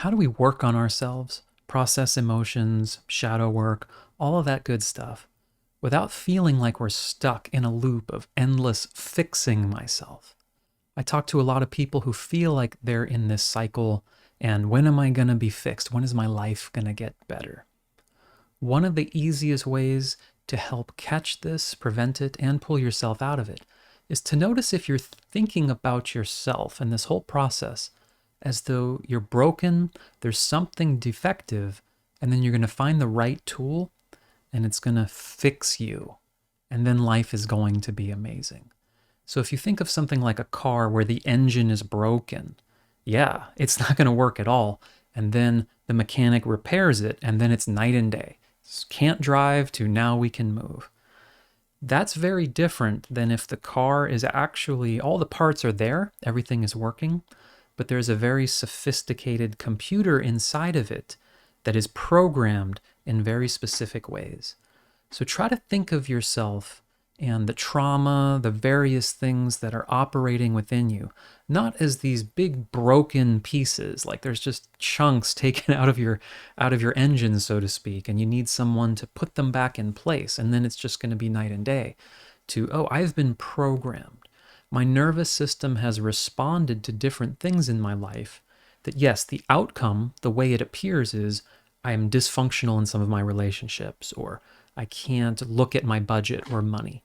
How do we work on ourselves, process emotions, shadow work, all of that good stuff, without feeling like we're stuck in a loop of endless fixing myself? I talk to a lot of people who feel like they're in this cycle, and when am I going to be fixed? When is my life going to get better? One of the easiest ways to help catch this, prevent it, and pull yourself out of it is to notice if you're thinking about yourself and this whole process as though you're broken, there's something defective, and then you're going to find the right tool and it's going to fix you. And then life is going to be amazing. So if you think of something like a car where the engine is broken, yeah, it's not going to work at all. And then the mechanic repairs it, and then it's night and day. Can't drive to now we can move. That's very different than if the car is actually, all the parts are there, everything is working, but there's a very sophisticated computer inside of it that is programmed in very specific ways. So try to think of yourself and the trauma, the various things that are operating within you, not as these big broken pieces, like there's just chunks taken out of your engine, so to speak, and you need someone to put them back in place, and then it's just going to be night and day. To, oh, I've been programmed. My nervous system has responded to different things in my life that, yes, the outcome, the way it appears is I am dysfunctional in some of my relationships, or I can't look at my budget or money.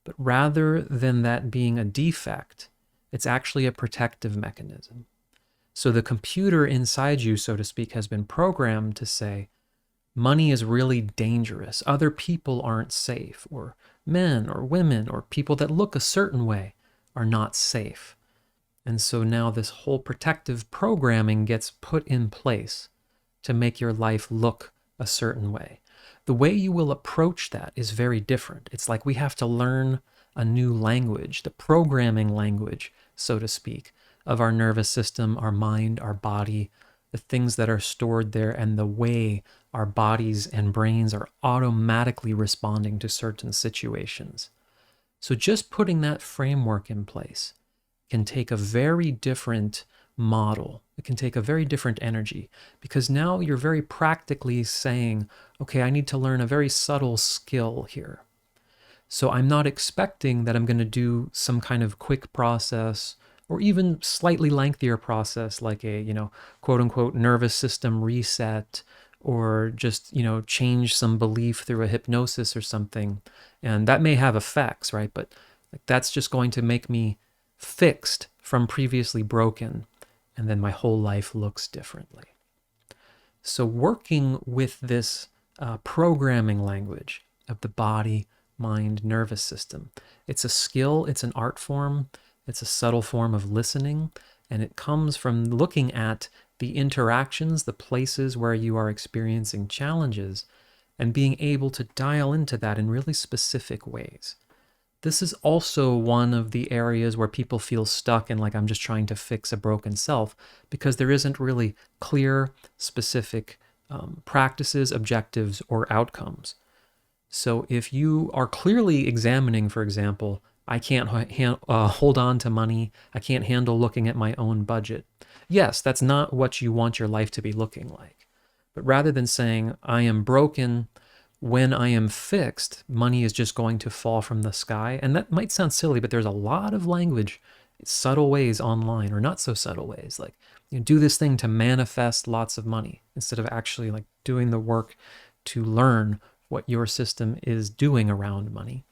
But rather than that being a defect, it's actually a protective mechanism. So the computer inside you, so to speak, has been programmed to say, money is really dangerous. Other people aren't safe, or men or women or people that look a certain way are not safe. And so now this whole protective programming gets put in place to make your life look a certain way. The way you will approach that is very different. It's like we have to learn a new language, the programming language, so to speak, of our nervous system, our mind, our body, the things that are stored there, and the way our bodies and brains are automatically responding to certain situations. So just putting that framework in place can take a very different model. It can take a very different energy, because now you're very practically saying, okay, I need to learn a very subtle skill here. So I'm not expecting that I'm going to do some kind of quick process or even slightly lengthier process like a, quote unquote nervous system reset, or just, change some belief through a hypnosis or something. And that may have effects, right? But like, that's just going to make me fixed from previously broken, and then my whole life looks differently. So working with this programming language of the body, mind, nervous system, it's a skill, it's an art form, it's a subtle form of listening, and it comes from looking at the interactions, the places where you are experiencing challenges, and being able to dial into that in really specific ways. This is also one of the areas where people feel stuck and like I'm just trying to fix a broken self, because there isn't really clear, specific practices, objectives, or outcomes. So if you are clearly examining, for example, I can't hold on to money, I can't handle looking at my own budget. Yes, that's not what you want your life to be looking like. But rather than saying, I am broken, when I am fixed, money is just going to fall from the sky. And that might sound silly, but there's a lot of language, subtle ways online, or not so subtle ways, like do this thing to manifest lots of money, instead of actually like doing the work to learn what your system is doing around money.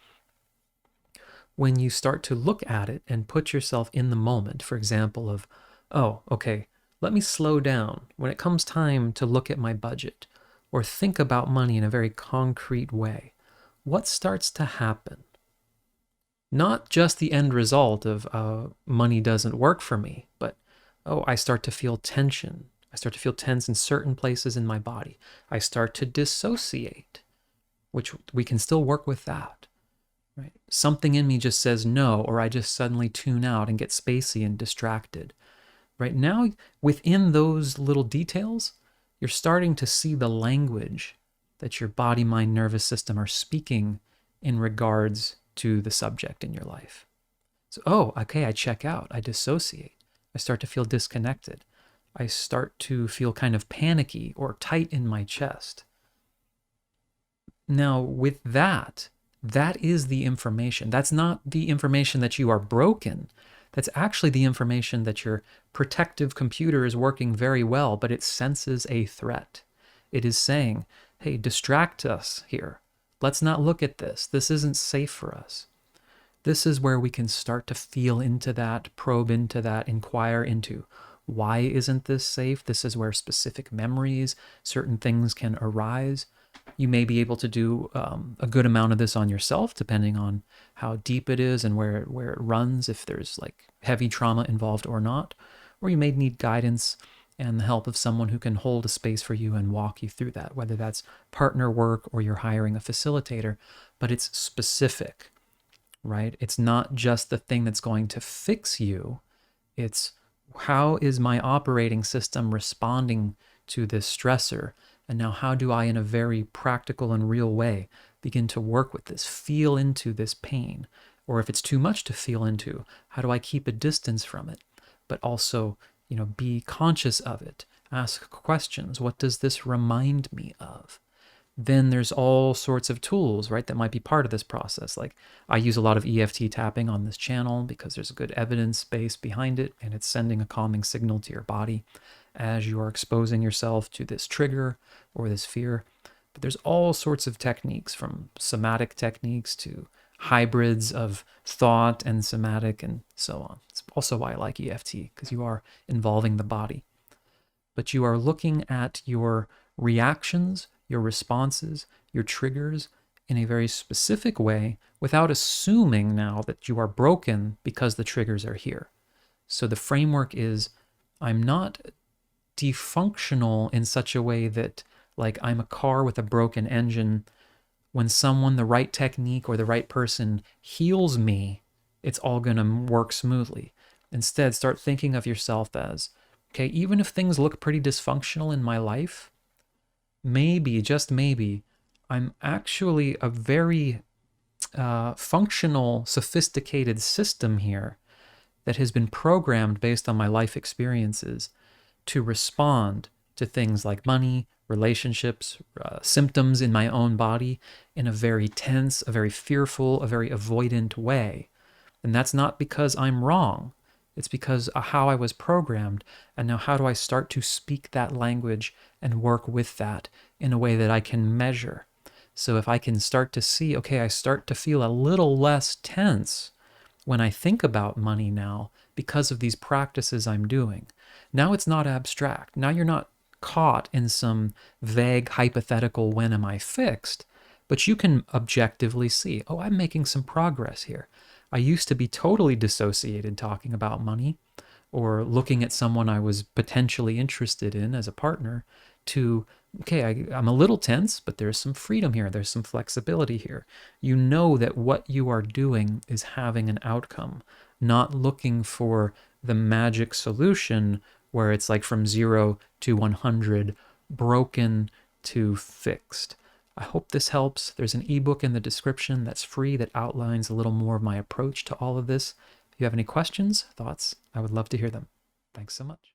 When you start to look at it and put yourself in the moment, for example, of, oh, okay, let me slow down when it comes time to look at my budget or think about money in a very concrete way, what starts to happen? Not just the end result of money doesn't work for me, but, oh, I start to feel tension. I start to feel tense in certain places in my body. I start to dissociate, which we can still work with that. Right? Something in me just says no, or I just suddenly tune out and get spacey and distracted. Right now, within those little details, you're starting to see the language that your body, mind, nervous system are speaking in regards to the subject in your life. So, oh, okay, I check out, I dissociate, I start to feel disconnected. I start to feel kind of panicky or tight in my chest. Now, with that, that is the information. That's not the information that you are broken. That's actually the information that your protective computer is working very well, but it senses a threat. It is saying, hey, distract us here. Let's not look at this. This isn't safe for us. This is where we can start to feel into that, probe into that, inquire into why isn't this safe? This is where specific memories, certain things can arise. You may be able to do a good amount of this on yourself, depending on how deep it is and where it runs, if there's like heavy trauma involved or not. Or you may need guidance and the help of someone who can hold a space for you and walk you through that, whether that's partner work or you're hiring a facilitator, but it's specific, right? It's not just the thing that's going to fix you. It's how is my operating system responding to this stressor? And now how do I, in a very practical and real way, begin to work with this, feel into this pain? Or if it's too much to feel into, how do I keep a distance from it? But also, be conscious of it. Ask questions. What does this remind me of? Then there's all sorts of tools, right, that might be part of this process. Like I use a lot of EFT tapping on this channel because there's a good evidence base behind it, and it's sending a calming signal to your body as you are exposing yourself to this trigger or this fear. But there's all sorts of techniques, from somatic techniques to hybrids of thought and somatic and so on. It's also why I like EFT, because you are involving the body. But you are looking at your reactions, your responses, your triggers in a very specific way without assuming now that you are broken because the triggers are here. So the framework is, I'm not defunctional in such a way that, like, I'm a car with a broken engine. When someone, the right technique or the right person heals me, it's all going to work smoothly. Instead, start thinking of yourself as, okay, even if things look pretty dysfunctional in my life, maybe, just maybe, I'm actually a very functional, sophisticated system here that has been programmed based on my life experiences to respond to things like money, relationships, symptoms in my own body in a very tense, a very fearful, a very avoidant way. And that's not because I'm wrong. It's because of how I was programmed. And now how do I start to speak that language and work with that in a way that I can measure? So if I can start to see, okay, I start to feel a little less tense when I think about money now because of these practices I'm doing. Now it's not abstract. Now you're not caught in some vague hypothetical when am I fixed, but you can objectively see, oh, I'm making some progress here. I used to be totally dissociated talking about money or looking at someone I was potentially interested in as a partner to, okay, I'm a little tense, but there's some freedom here. There's some flexibility here. You know that what you are doing is having an outcome, not looking for the magic solution where it's like from 0 to 100, broken to fixed. I hope this helps. There's an ebook in the description that's free that outlines a little more of my approach to all of this. If you have any questions, thoughts, I would love to hear them. Thanks so much.